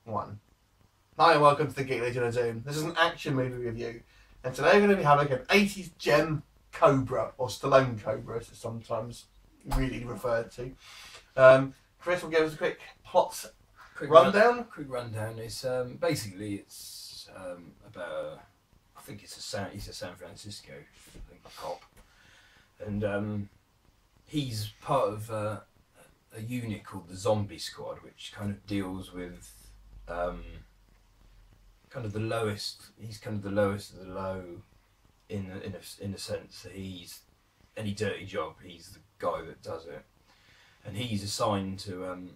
one. Hi and welcome to the Geek Legion of Doom. This is an action movie review, and today we're going to be having an 80s gem Cobra, or Stallone Cobra as it's sometimes really referred to. Chris will give us a quick plot rundown. Quick rundown. It's basically it's about I think he's a San Francisco cop, and he's part of a unit called the Zombie Squad, which kind of deals with kind of the lowest. He's kind of the lowest of the low, in a sense that he's any dirty job, he's the guy that does it, and he's assigned to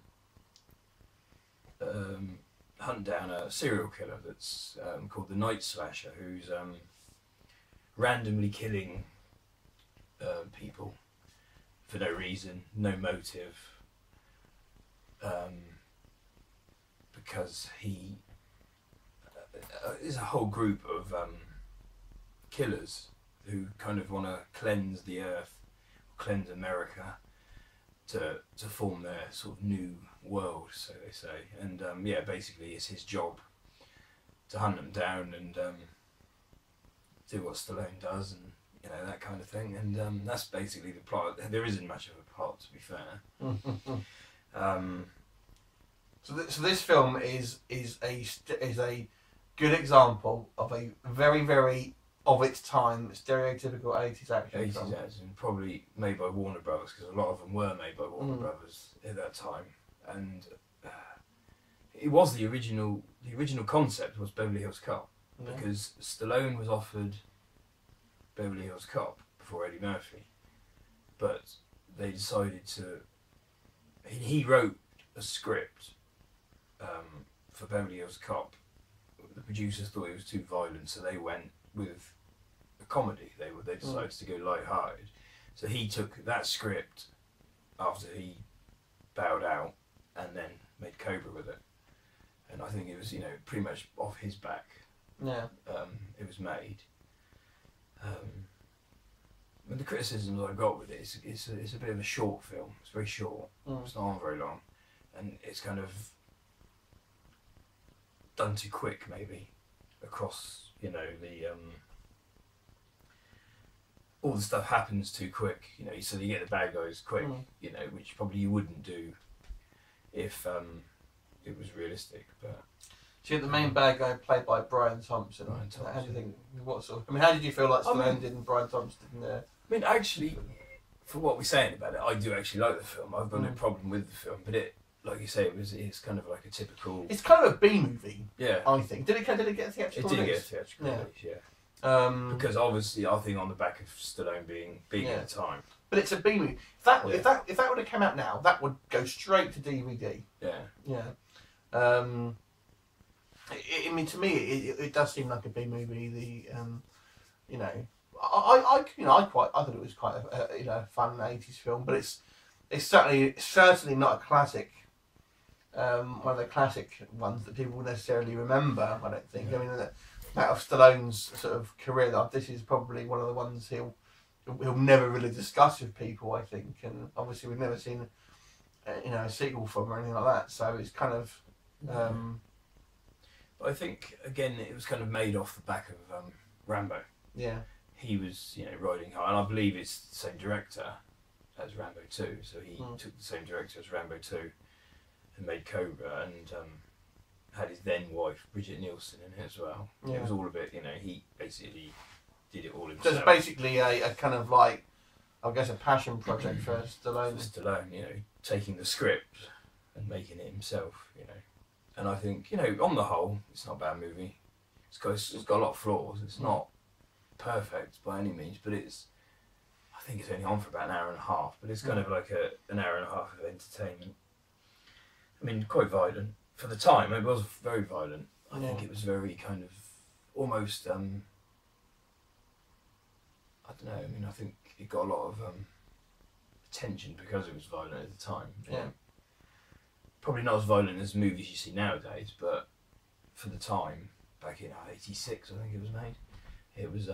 hunt down a serial killer that's called the Night Slasher, who's randomly killing people for no reason, no motive, because he is a whole group of killers who kind of want to cleanse the earth, cleanse America, to form their sort of new world, so they say. And yeah, basically it's his job to hunt them down and do what Stallone does, and you know, that kind of thing. And that's basically the plot. There isn't much of a plot, to be fair. So this film is a good example of a very of its time stereotypical 80s action film. 80s action, probably made by Warner Brothers, because a lot of them were made by Warner Brothers at that time. And it was the original concept was Beverly Hills Cop, because Stallone was offered Beverly Hills Cop before Eddie Murphy, but they decided to. He wrote a script for Beverly Hills Cop. The producers thought it was too violent, so they went with a comedy. They decided to go light-hearted. So he took that script after he bowed out, and then made Cobra with it. And I think it was, you know, pretty much off his back. Yeah. It was made. But the criticisms I got with it, it's a bit of a short film. It's very short. It's not on very long, and it's kind of done too quick, maybe, across, you know, the all the stuff happens too quick, you know, so you get the bad guys quick, you know, which probably you wouldn't do if it was realistic. But so you had the main bad guy played by Brian Thompson. How do you think? What sort of? I mean, how did you feel like Stallone did and Brian Thompson did in there? I mean, actually, for what we're saying about it, I do actually like the film. I've got no problem with the film, but it, like you say, it's kind of like a typical. It's kind of a B movie. Yeah. I think. Did it get a theatrical release? It did get a theatrical release, yeah. Because obviously, I think on the back of Stallone being big at the time. But it's a B movie. If that would have come out now, that would go straight to DVD. Yeah. Yeah. I mean, to me, it does seem like a B movie. You know, I thought it was quite a fun 80s film, but it's certainly not a classic. One of the classic ones that people necessarily remember. I don't think. I mean, out of Stallone's sort of career, this is probably one of the ones he'll never really discuss with people, I think. And obviously, we've never seen a sequel from or anything like that. So it's kind of. But I think again, it was kind of made off the back of Rambo. Yeah. He was, you know, riding high, and I believe it's the same director as Rambo 2. So he took the same director as Rambo 2 and made Cobra, and had his then wife Bridget Nielsen in it as well. Yeah. It was all a bit, you know, he basically did it all himself. So it's basically a kind of like, I guess, a passion project for Stallone. For Stallone, you know, taking the script and making it himself, you know. And I think, you know, on the whole, it's not a bad movie. It's got a lot of flaws. It's not perfect by any means, but I think it's only on for about an hour and a half, but it's kind of like an hour and a half of entertainment. I mean, quite violent. For the time, it was very violent. I think it was very kind of almost, I don't know, I mean, I think it got a lot of attention because it was violent at the time. Yeah. Probably not as violent as movies you see nowadays, but for the time, back in '86, I think it was made, it was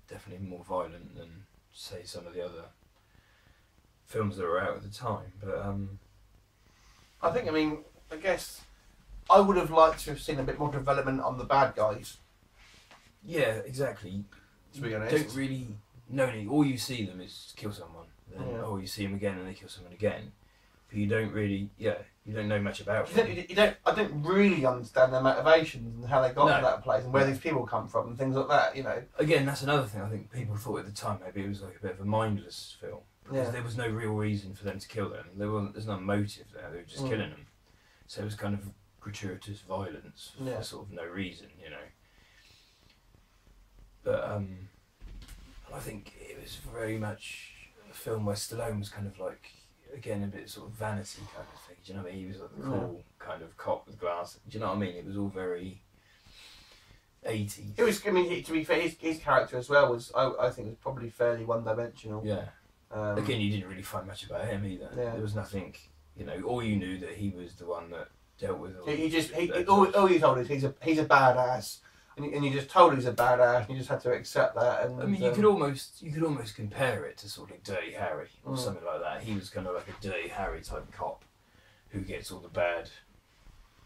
definitely more violent than, say, some of the other films that were out at the time. But I think, I mean, I guess I would have liked to have seen a bit more development on the bad guys. Yeah, exactly. To be You honest, don't really know any. All you see them is kill someone. Then, Yeah. you see them again and they kill someone again. But you don't really, you don't know much about you them. don't, you don't. I don't really understand their motivations and how they got No. to that place and where these people come from and things like that. You know. Again, that's another thing I think people thought at the time. Maybe it was like a bit of a mindless film. Because Yeah. there was no real reason for them to kill them. There's no motive there. They were just killing them. So it was kind of gratuitous violence for sort of no reason, you know. But I think it was very much a film where Stallone was kind of like, again, a bit sort of vanity kind of thing. Do you know what I mean? He was like the cool kind of cop with glasses. Do you know what I mean? It was all very 80s. It was. I mean, to be fair, his character as well was. I think was probably fairly one-dimensional. Yeah. Again, you didn't really find much about him either. Yeah. There was nothing. You know, all you knew that he was the one that dealt with all. All you told is he's a badass, and you just told he's a badass, and you just had to accept that. And I mean, you could almost compare it to sort of Dirty Harry or something like that. He was kind of like a Dirty Harry type cop who gets all the bad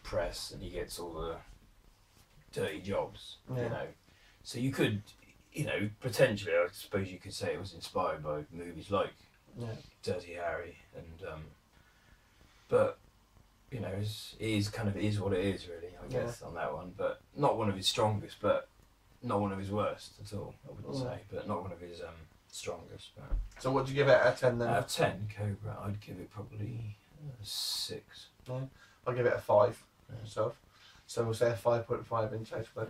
press and he gets all the dirty jobs. Yeah. You know, so you could, you know, potentially, I suppose you could say it was inspired by movies like Dirty Harry, and but you know, it is what it is, really, I guess, on that one. But not one of his strongest, but not one of his worst at all, I wouldn't say. But not one of his strongest. But So what do you give it out of 10 then? out of 10, Cobra, I'd give it probably a 6. Yeah. I'll give it a 5 myself. So we'll say a 5.5 in total. Yeah.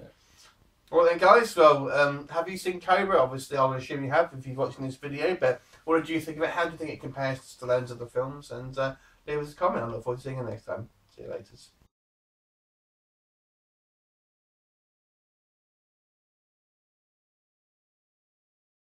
Well then, guys, well, have you seen Cobra? Obviously, I would assume you have if you're watching this video, but what did you think of it? How do you think it compares to Stallone's other films? And leave us a comment. I look forward to seeing you next time. See you later.